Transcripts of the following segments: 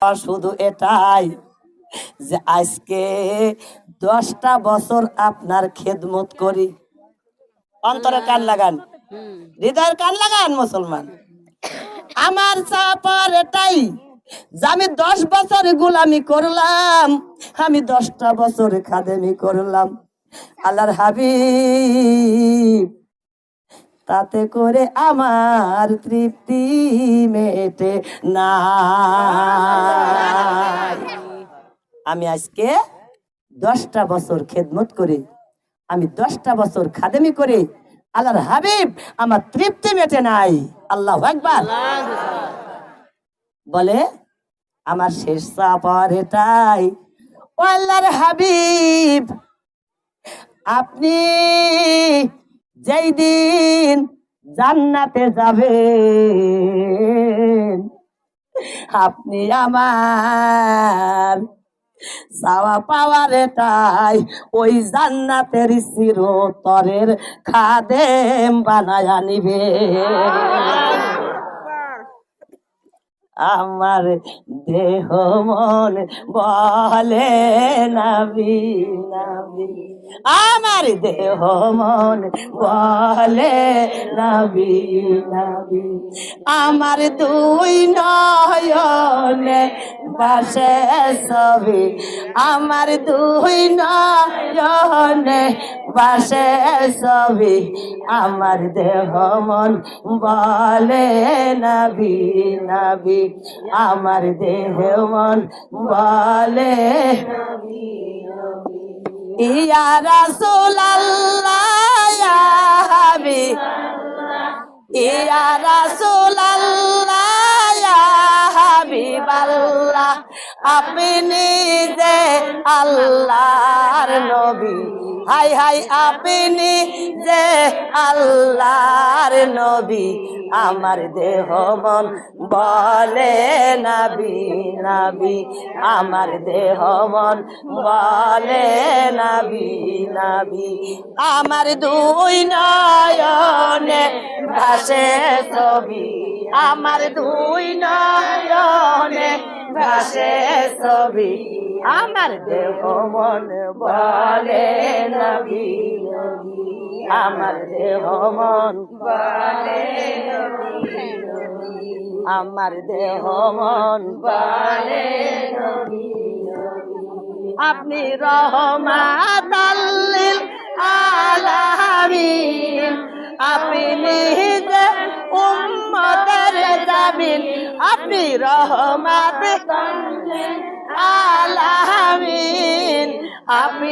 শুধু এটাই যে আজকে 10টা বছর আপনার খেদমত করি। অন্তরে কান লাগান, হৃদয়ের কান লাগান মুসলমান। আমার চাপার এটাই যে আমি 10 বছর গোলামি করলাম, আমি 10টা বছর খাদেমি করলাম আল্লাহর হাবিব, তাতে করে আমার তৃপ্তি মেটে না। আমি আজকে 10টা বছর খেদমত করে, আমি 10টা বছর খাদেমি করে আল্লাহর হাবিব আমার তৃপ্তি মেটে নাই। আল্লাহু আকবার। বলে আমার শেষ চাপার এটাই, ও আল্লাহর হাবিব, আপনি যেই দিন জান্নাতে যাবেন, আপনি আমার চাওয়া পাওয়ার এটাই ওই জান্নাতের চিরতরের খাদেম বানায়া নিবে। আমার দেহ মন বলে নবী নবী, আমার দেহ মন বলে নবী নবী, আমার দুই নয়নে ভাসে ছবি, আমার দুই নয়নে ভাসে ছবি, আমার দেহ মন বলে নবী নবী, আমার দেহ মন বলে ইয়া রাসূলুল্লাহ ইয়া হাবিব, ইয়া রাসূলুল্লাহ ইয়া হাবিবাল্লাহ, আপনি যে আল্লাহর নবী, হাই হাই আপনি যে আল্লাহর নবী, আমার দেহ মন বলে নবী নবী, আমার দেহ মন বলে নবী নবী, আমার দুই নয়নে ভাসে ছবি, আমার দুই নয়নে ভাসে ছবি, আমার দেহ মন বলে নবী নবী, আমার দেহ মন বলে নবী নবী, আমার দেহ মন বলে নবী নবী, আপনি রহমাতাল লিল আলামিন, আপনি যে উম্মতের জামিন, আপনি রহমাতাল লিল আলামিন, আপনি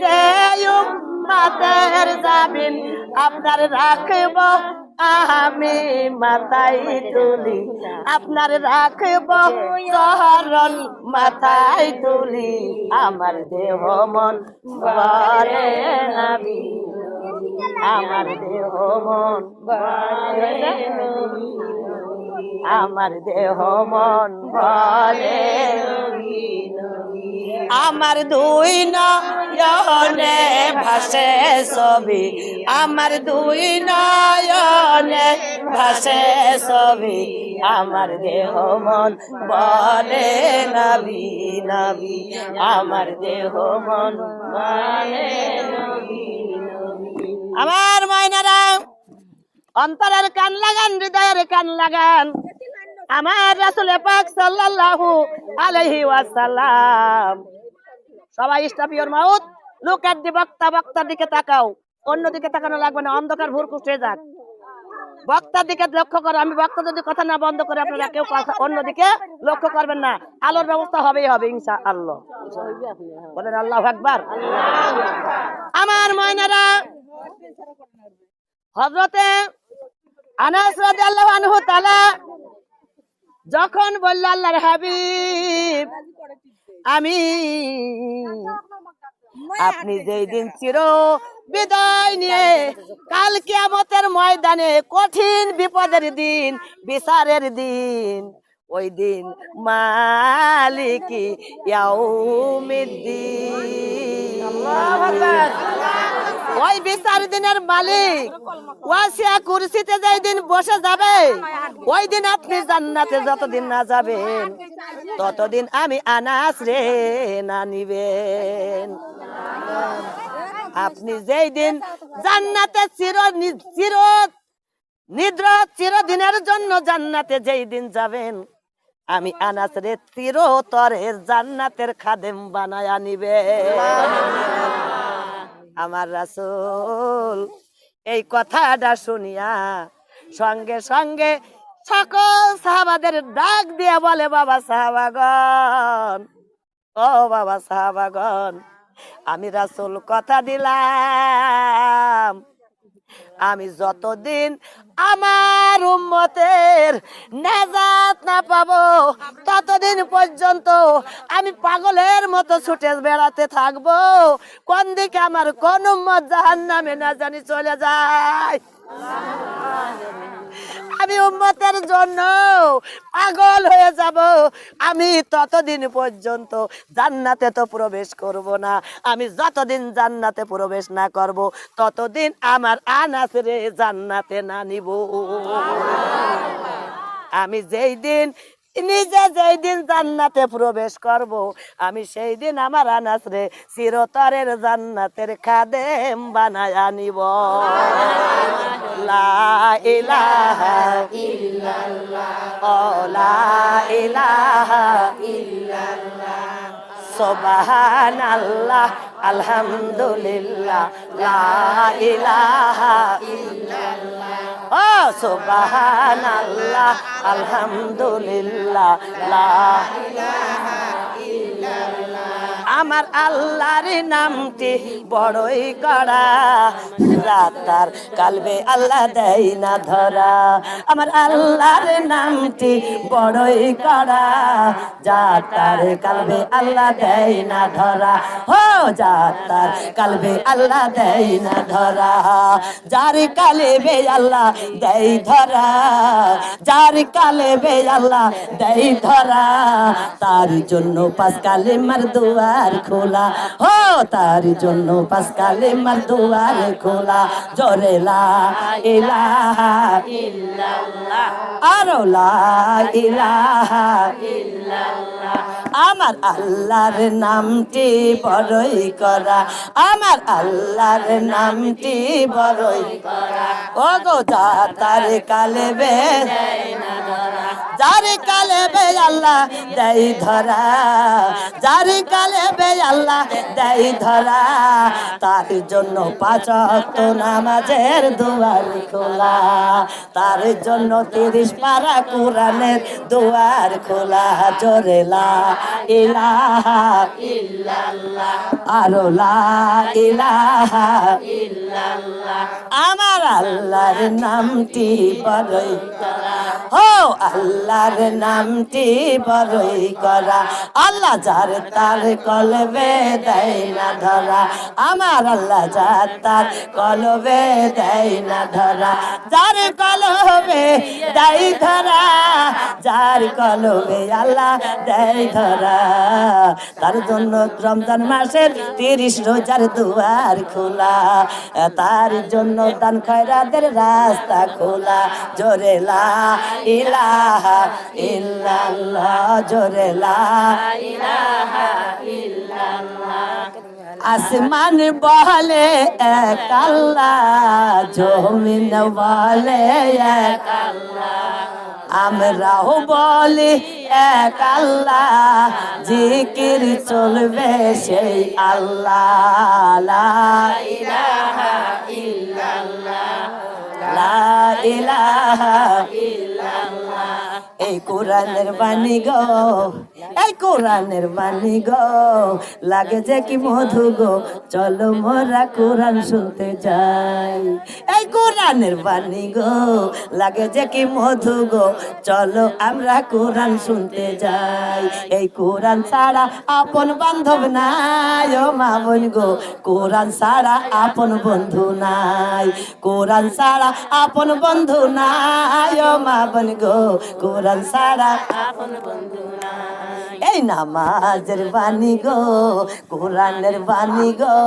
যে উম্মতের জামিন, আপনার রাখব আমি মাথায় তুলি, আপনার রাখব চরণ মাথায় তুলি, আমার দেহ মন বলে নবী, আমার দেহ মন বলে নবী, আমার দেহ মন বলে নবী নবী, আমার দুই নয়নে ভাসে ছবি, আমার দুই নয়নে ভাসে ছবি, আমার দেহ মন বলে নবী নবী, আমার দেহ মন বলে নবী নবী। আমার মাইনারা অন্তরের কান লাগান, হৃদয়ের কান লাগান, আমার রাসূল পাক সাল্লাল্লাহু আলাইহি ওয়াসাল্লাম। সবাই stop your mouth, look at the বক্তা, বক্তার দিকে তাকাও, অন্যদিকে তাকানো লাগবে না, অন্ধকার ভুরকুশ হয়ে যাক, বক্তার দিকে লক্ষ্য করো। আমি বক্তা যদি কথা না বন্ধ করে আপনারা কেউ অন্যদিকে লক্ষ্য করবেন না, আলোর ব্যবস্থা হবেই হবে ইনশাআল্লাহ। বলেন আল্লাহু আকবার। আমার ময়নারা হযরতে আনাস রাদিয়াল্লাহু আনহু তাআলা যখন বলল আল্লাহর হাবিব আমি আপনি যেই দিন চির বিদায় নিয়ে কাল কিয়ামতের ময়দানে কঠিন বিপদের দিন, বিচারের দিন, ওই দিন মালিকি ইয়াউমিদ্দিন, আল্লাহু আকবার, ওই বিচার দিনের মালিক ওয়াসিয়া কুরসিতে যেই দিন বসে যাবে ওই দিন আপনি জান্নাতে যতদিন না যাবেন ততদিন আমি আনাস রে না নিবেন। আপনি যেই দিন জান্নাতে চিরদিনের জন্য জান্নাতে যেই দিন যাবেন আমি আনাস রে চিরতরের জান্নাতের খাদেম বানায়া নিবে। আমার রাসূল এই কথাটা শুনিয়া সঙ্গে সঙ্গে সকল সাহাবাদের ডাক দিয়ে বলে, বাবা সাহাবাগণ, ও বাবা সাহাবাগণ, আমি রাসূল কথা দিলাম আমি যতদিন আমার উম্মতের নাজাত না পাবো ততদিন পর্যন্ত আমি পাগলের মতো ছুটে বেড়াতে থাকবো, কোন দিকে আমার কোন উম্মত জাহান্নামে না জানি চলে যায়। আমি উম্মতের জন্য পাগল হয়ে যাব, আমি ততদিন পর্যন্ত জান্নাতে তো প্রবেশ করব না। আমি যতদিন জান্নাতে প্রবেশ না করব ততদিন আমার আনাস রে জান্নাতে না নিব। আমি যেই দিন জান্নাতে প্রবেশ করব আমি সেই দিন আমার আনাস রে চিরতরের জান্নাতের খাদেম বানায়া নিব। লা ইলাহা ইল্লাল্লাহ, ও লা ইলাহা ইল্লাল্লাহ, সুবহানাল্লাহ, আলহামদুলিল্লাহ, লা ইলাহা ইল্লাল্লাহ, ও সুবহানাল্লাহ, আলহামদুলিল্লাহ, লা ইলাহা ইল্লাল্লাহ। আমার আল্লাহর নামটি বড়ই কড়া, রাতার কালবে আল্লাহ দেয় না ধরা। আমার আল্লাহর নামটি বড়ই কড়া, যাতার কালবে আল্লাহ দেয় না ধরা। হো যাতার কালবে আল্লাহ দেয় না ধরা, যার কালবে আল্লাহ দেয় ধরা, যার কালবে আল্লাহ দেয় ধরা, তার জন্য পাঁচ কালেমার দুয়ার খোলা। হো তার জন্য পাঁচ কালেমার দুয়ার খোলা। জোরে লা ইলাহা ইল্লাল্লাহ, আর লা ইলাহা ইল্লাল্লাহ। আমার আল্লাহর নামটি বড়ই করা, আমার আল্লাহর নামটি বড়ই করা। ও গো যাতার কালবে দেয় না ধরা, যার কালবে আল্লাহ দেয় ধরা, যার কালবে আল্লাহ দেয় ধরা, তার জন্য পাঁচ ওয়াক্ত নামাজের দুয়ার খোলা, তার জন্য 30 পারা কোরআনের দুয়ার খোলা। জোরে লা ইলাহা ইল্লাল্লাহ, আর লা ইলাহা ইল্লাল্লাহ। আমার আল্লাহর নামটি বড়ই করা, ও আল্লাহর নামটি বড়ই করা। আল্লাহ যার তার কলবে দেয় না ধরা, আমার আল্লাহ যার তার কলবে দেয় না ধরা, যার কলবে দেয় ধরা, যার কলবে আল্লাহ দেয় ধরা, তার জন্য রমজান মাসের 30 রোজার দুয়ার খোলা, তার জন্য দান খয়রাতের রাস্তা খোলা। জোরে লা ইলাহা ইল্লাল্লাহ, জোরে লা ইলাহা ইল্লাল্লাহ। আসমান বলে এক আল্লাহ, জমিন বলে এক আল্লাহ, আমরাও বলি এক আল্লাহ, জিকির চলবে সেই আল্লাহ। লা ইলাহা ইল্লাল্লাহ, লা ইলাহা ইল্লাল্লাহ। এই কোরআনের বাণী গো, এই কোরআনের বাণী গো, লাগে যে কি মধু গো, চলো মোরা কোরআন শুনতে যাই। এই কোরআনের বাণী গো, লাগে যে কি মধু গো, চলো আমরা কোরআন শুনতে যাই। এই কোরআন ছাড়া আপন বান্ধব নাই, ও মা বোন গো, কোরআন ছাড়া আপন বন্ধু নাই, কোরআন ছাড়া আপন বন্ধু নাই, ও মা বোন গো, কোরআন ছাড়া আপন বন্ধু নাই। এই নামাজের বাণী গো, কোরআনের বাণী গো,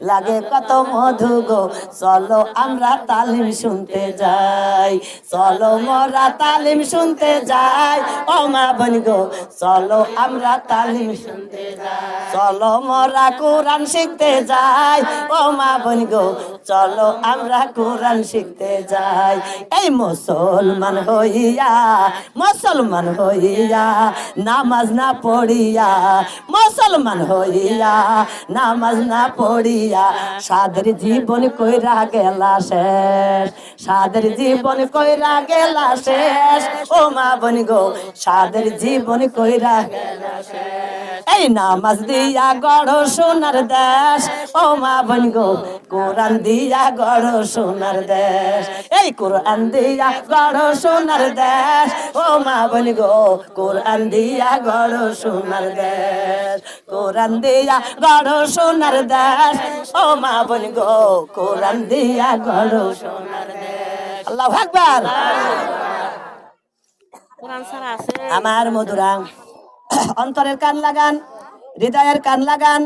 লাগে কত মধু গো, চলো আমরা তালিম শুনতে যাই, চলো মোরা তালিম শুনতে যাই, ও মা বোন গো, চলো আমরা তালিম শুনতে যাই, চলো মোরা কোরআন শিখতে যাই, ও মা বোন গো, চলো আমরা কোরআন শিখতে যাই। এই মুসলমান হইয়া, মুসলমান হইয়া, নামাজ না পড়িয়া, মুসলমান হইয়া, নামাজ না পড়িয়া, সাদের জীবন কইরা গেলা শেষ, সাদের জীবন কইরা গেলা শেষ, ও মা বোন গো, সাদের জীবন কইরা গেলা শেষ। এই নামাজ দিয়া গড় সোনার দেশ, ও মা বোন গো, কোরআন দিয়া গড় সোনার দেশ, এই কোরআন দিয়া গড় সোনার দেশ, ও মা বোন গো, কোরআন দিয়া গড় সোনার দেশ, কোরআন দিয়া গড় সোনার দেশ, ও মা বোন গো, কোরআন দিয়া গড় সোনার দেশ। আল্লাহু আকবার। আমার মধুরা অন্তরের কান লাগান, হৃদয়ের কান লাগান।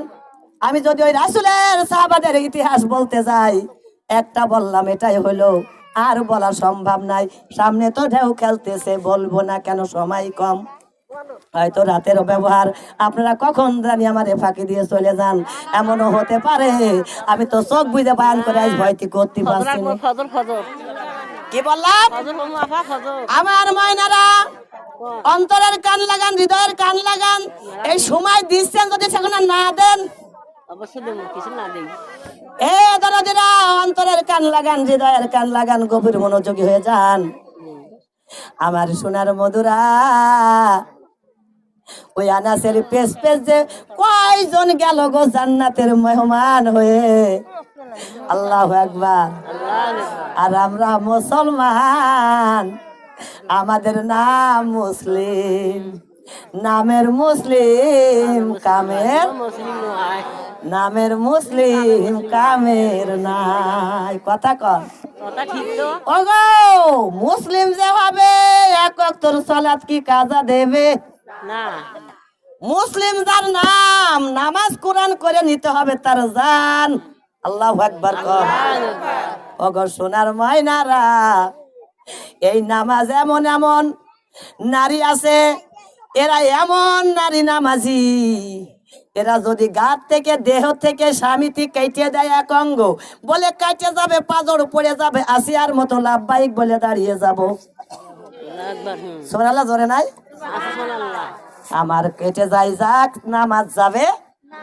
আমি যদি ওই রাসূলের সাহাবাদের ইতিহাস বলতে যাই, একটা বললাম এটাই হলো, আর বলা সম্ভব নাই। সামনে তো ঢেউ খেলতেছে, বলবো না কেন, সময় কম। হয়তো রাতের ব্যবহার আপনারা কখন জানি আমার ফাঁকি দিয়ে চলে যান, এমনও হতে পারে আমি তো চোখ বুঝে বায়ান করে আজ ভয়টি করতে পারছি না। কি বললাম? আমার ময়নারা অন্তরের কান লাগান, হৃদয়ের কান লাগান। এই সময় দিচ্ছেন, যদি সেখানে না দেন দরদিরা, অন্তরের কান লাগান, হৃদয়ের কান লাগান, গভীর মনোযোগী হয়ে যান। আমার সোনার মধুরা, ওই আনাসের পেস পেস যে কয়জন গেল গো জান্নাতের মেহমান হয়ে, আল্লাহু আকবার। আর আমরা মুসলমান, আমাদের নাম মুসলিম, নামের মুসলিম, কামের নামের মুসলিম, কামের নাই। কথা কন ওগো, মুসলিম যে হবে এক ওয়াক্তের সালাত কি কাজা দেবে না? মুসলিম যার নাম, নামাজ কোরআন করে নিতে হবে তার জান। আল্লাহু আকবার কর। ওগো সোনার ময়নারা, এই নামাজ এমন এমন নারী আছে, এরা এমন নারী নামাজি, এরা যদি গাত থেকে, দেহ থেকে স্বামীটি কেটে দেয় এক অঙ্গ, বলে কেটে যাবে, পাজর পড়ে যাবে, আসিয়ার মতো লাভবাহিক বলে দাঁড়িয়ে যাব। সুবহানাল্লাহ জোরে নাই? আমার কেটে যাই যাক, নামাজ যাবে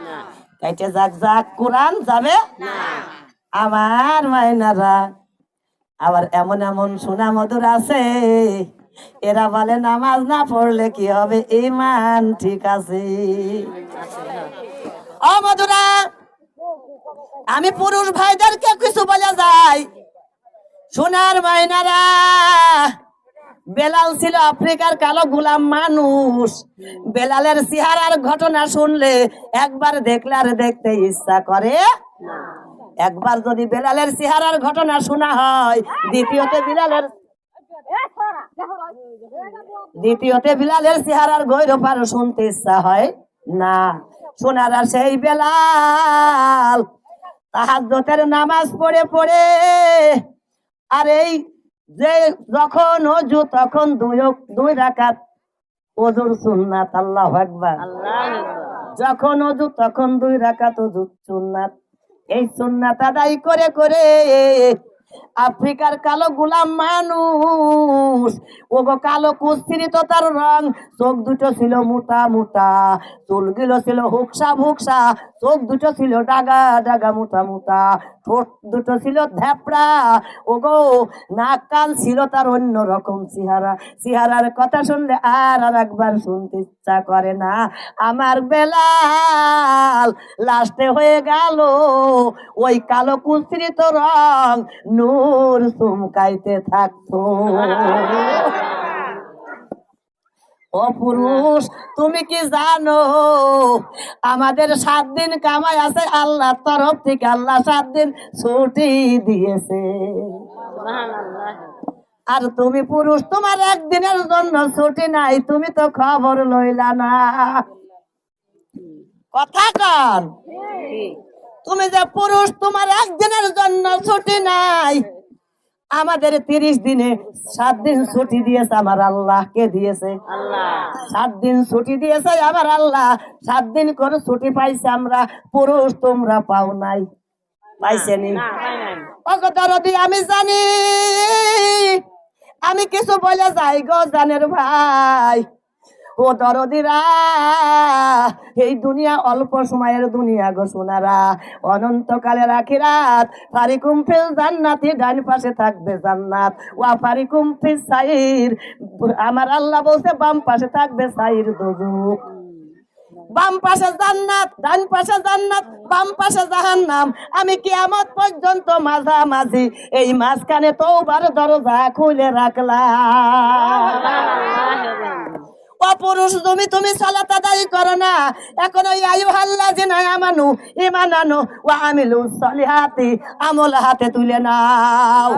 না, কেটে যাক যাক, কোরআন যাবে না। আমার মায়নারা, আবার এমন এমন সোনা মধুর আছে, এরা বলে নামাজ না পড়লে কি হবে, ঈমান ঠিক আছে। ও মধুরা, আমি পুরুষ ভাইদেরকে কিছু বলে যাই, সোনার মায়নারা, বেলাল ছিল আফ্রিকার কালো গোলাম মানুষ। বেলালের চেহারার ঘটনা শুনলে একবার দেখলে আর দেখতে ইচ্ছা করে না। একবার যদি বেলালের চেহারার ঘটনা শোনা হয়, দ্বিতীয়তে বিলালের চেহারার গৈরপার শুনতে ইচ্ছা হয় না। সোনারা সেই বেলাল তাহাজ্জুদের নামাজ পড়ে পড়ে, আর এই যে যখন ওযু তখন দুই রাকাত ওযুর সুন্নাত। আল্লাহু আকবার। যখন ওযু তখন 2 রাকাত ওযুর সুন্নাত। এই সুন্নাত আদায় করে করে আফ্রিকার কালো গোলাম মানুষ, ওগো কালো কুস্তিরিত তার রং, চোখ দুটো ছিল মোটা মোটা, চুলগুলো ছিল হুকসা ভুকসা, চোখ দুটো ছিল ডাগা ডাগা মোটা মোটা, ঠোঁট দুটো ছিল ধ্যাপড়া, ওগো নাক কান ছিল তার অন্য রকম চেহারা। চেহারার কথা শুনলে আর একবার শুনতে ইচ্ছা করে না। আমার বেলাল লাস্টে হয়ে গেল ওই কালো কুস্তিরিত রং নূর চমকাইতে থাকতো। ও পুরুষ, তুমি কি জানো আমাদের 7 দিন কামাই আছে আল্লাহর তরফ থেকে। আল্লাহ 7 দিন ছুটি দিয়েছে। আর তুমি পুরুষ, তোমার একদিনের জন্য ছুটি নাই, তুমি তো খবর লইলা না। কথা কন, তুমি যে পুরুষ, তোমার একদিনের জন্য ছুটি নাই। আমাদের 30 দিনে 7 দিন ছুটি দিয়েছে আমার আল্লাহ। কে দিয়েছে? আল্লাহ। 7 দিন ছুটি দিয়েছে আমার আল্লাহ। 7 দিন করে ছুটি পাইছে আমরা। পুরুষ তোমরা পাও নাই, পাইছেনি? অগদরদি আমি জানি, আমি কিছু বলে যাই গো জানের ভাই। ও দরদিরা, এই দুনিয়া অল্প সময়ের দুনিয়া গো সোনারা, অনন্তকালের আখিরাত। ফারিকুম ফিল জান্নাতি, ডান পাশে থাকবে জান্নাত। ওয়া ফারিকুম ফিস সাইর, আমার আল্লাহ বলছে বাম পাশে থাকবে সাইর, দোজখ। বাম পাশে জান্নাত, ডান পাশে জান্নাত, বাম পাশে জাহান্নাম। আমি কিয়ামত পর্যন্ত মাঝামাঝি এই মাঝখানে তওবার দরজা খুলে রাখলাম। পুরুষ তুমি সালাত আদায় করো না, এখন ওই আইয়ুহাল্লাযিনা আমানু ঈমান আনো ওয়া আমিলুস সলিহাতি, আমল হাতে তুলে নাও।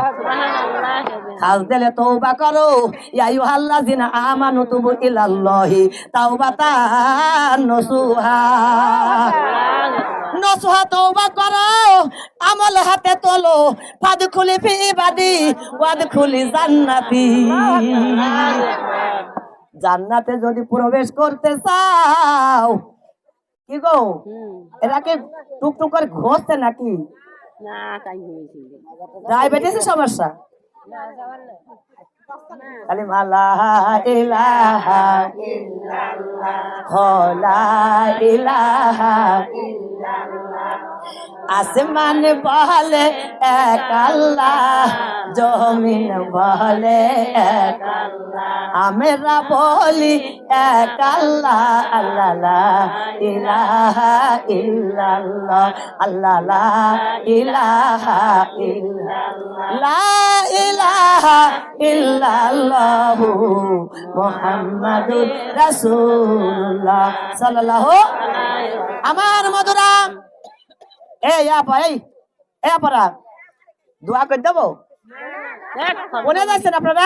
খাস দিলে তওবা করো। ইয়া আইয়ুহাল্লাযিনা আমানু তুবু ইলাল্লাহি তাওবাতান নসুহা। নসুহা তওবা করো, আমল হাতে তোলো। ফাদখুলি ফি ইবাদি ওয়াদখুলি জান্নাতি। জান্নাতে যদি প্রবেশ করতে চাও, কি গো এরা কি টুকটুক করে ঘষছে নাকি? ডায়াবেটিসের সমস্যা? কালিমা লা ইলাহা ইল্লাল্লাহ, লা ইলাহা ইল্লাল্লাহ। আসমান বলে এক আল্লাহ, জমিন বলে এক আল্লাহ, আমরা বলি এক আল্লাহ। আল্লাহ লা ইলাহা ইল্লাল্লাহ, আল্লাহ লা ইলাহা ইল্লাল্লাহ, লা ইলাহা ইল্লাল্লাহু মুহাম্মাদুর রাসূলুল্লাহ সাল্লাল্লাহু আলাইহি ওয়াসাল্লাম। আমার মধুরাম এই দোয়া করে দেবো। কোনে যাচ্ছেন আপনারা?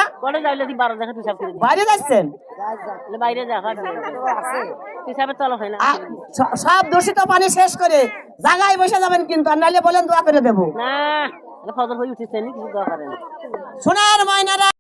বাইরে যাচ্ছেন? সব দূষিত পানি শেষ করে জায়গায় বসে যাবেন কিন্তু, আর নাইলে বলেন দোয়া করে দেবো। সোনার ময়নারা।